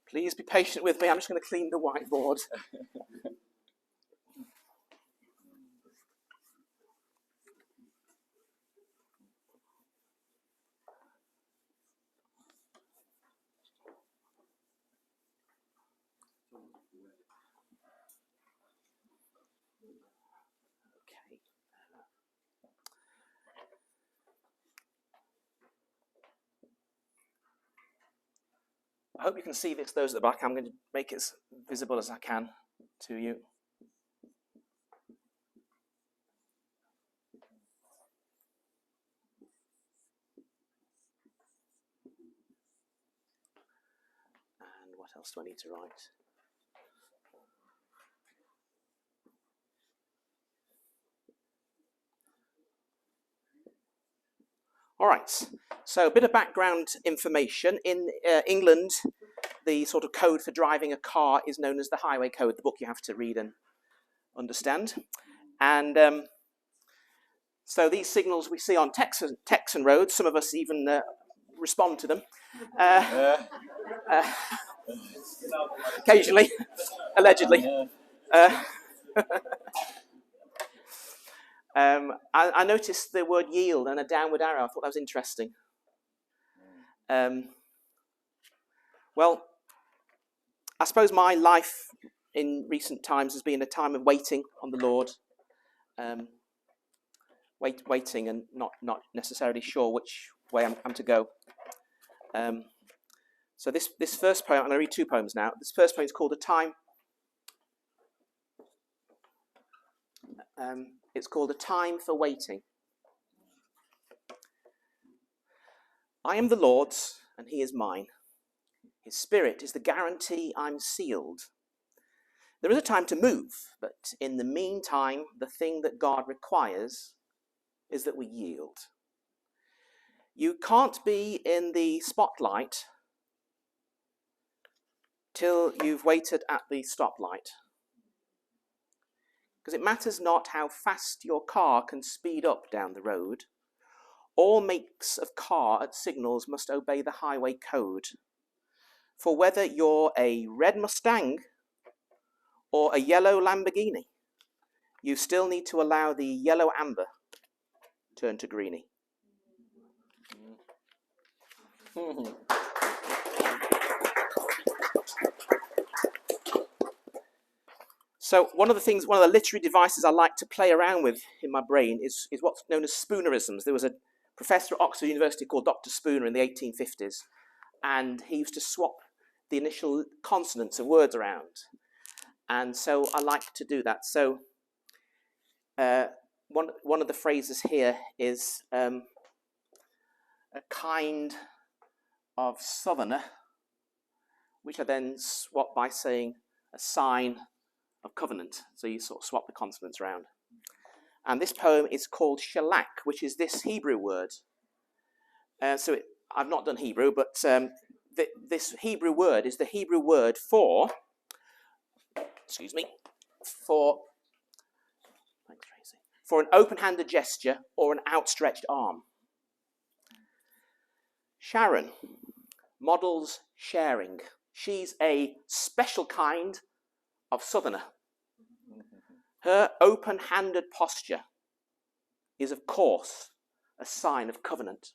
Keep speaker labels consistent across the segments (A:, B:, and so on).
A: Please be patient with me. I'm just going to clean the whiteboard. I hope you can see this, those at the back. I'm going to make it as visible as I can to you. And what else do I need to write? All right, so a bit of background information. In England, the sort of code for driving a car is known as the Highway Code, the book you have to read and understand. And so these signals we see on Texan roads, some of us even respond to them. Occasionally, allegedly. I noticed the word yield and a downward arrow. I thought that was interesting. Well, I suppose my life in recent times has been a time of waiting on the Lord. Waiting and not necessarily sure which way I'm to go. So this first poem, I'm going to read two poems now. This first poem is called A Time. It's called A Time for Waiting. I am the Lord's, and he is mine. His spirit is the guarantee I'm sealed. There is a time to move, but in the meantime, the thing that God requires is that we yield. You can't be in the spotlight till you've waited at the stoplight. Because it matters not how fast your car can speed up down the road. All makes of car at signals must obey the highway code. For whether you're a red Mustang or a yellow Lamborghini, you still need to allow the yellow amber turn to greenie. So one of the literary devices I like to play around with in my brain is what's known as Spoonerisms. There was a professor at Oxford University called Dr. Spooner in the 1850s, and he used to swap the initial consonants of words around. And so I like to do that. So one of the phrases here is a kind of southerner, which I then swap by saying a sign of covenant. So you sort of swap the consonants around. And this poem is called Shelack, which is this Hebrew word. I've not done Hebrew, but this Hebrew word is the Hebrew word for an open-handed gesture or an outstretched arm. Sharon models sharing. She's a special kind of southerner. Her open-handed posture is, of course, a sign of covenant.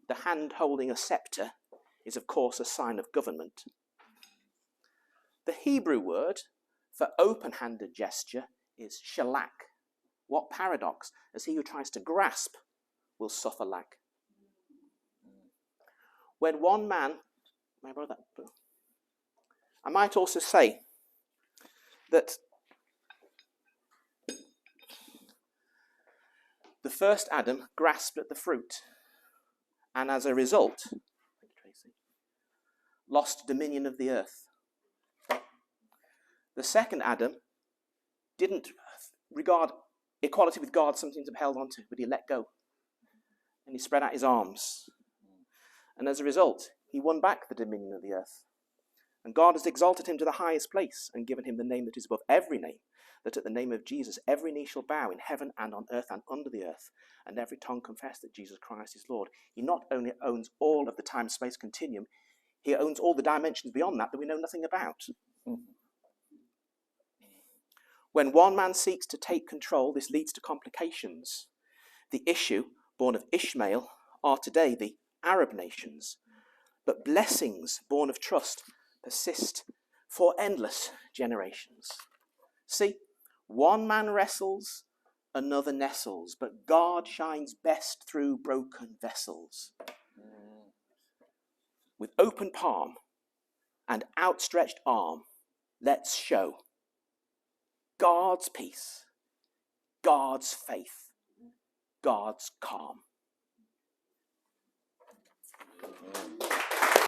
A: The hand holding a scepter is, of course, a sign of government. The Hebrew word for open-handed gesture is shelack. What paradox, as he who tries to grasp will suffer lack. When one man, may I borrow that book? I might also say that the first Adam grasped at the fruit, and as a result, lost dominion of the earth. The second Adam didn't regard equality with God something to be held onto, but he let go. And he spread out his arms. And as a result, he won back the dominion of the earth. And God has exalted him to the highest place and given him the name that is above every name, that at the name of Jesus every knee shall bow in heaven and on earth and under the earth, and every tongue confess that Jesus Christ is Lord. He not only owns all of the time-space continuum, he owns all the dimensions beyond that we know nothing about. When one man seeks to take control, this leads to complications. The issue, born of Ishmael, are today the Arab nations. But blessings born of trust persist for endless generations. See, one man wrestles, another nestles, but God shines best through broken vessels. With open palm and outstretched arm, let's show God's peace, God's faith, God's calm.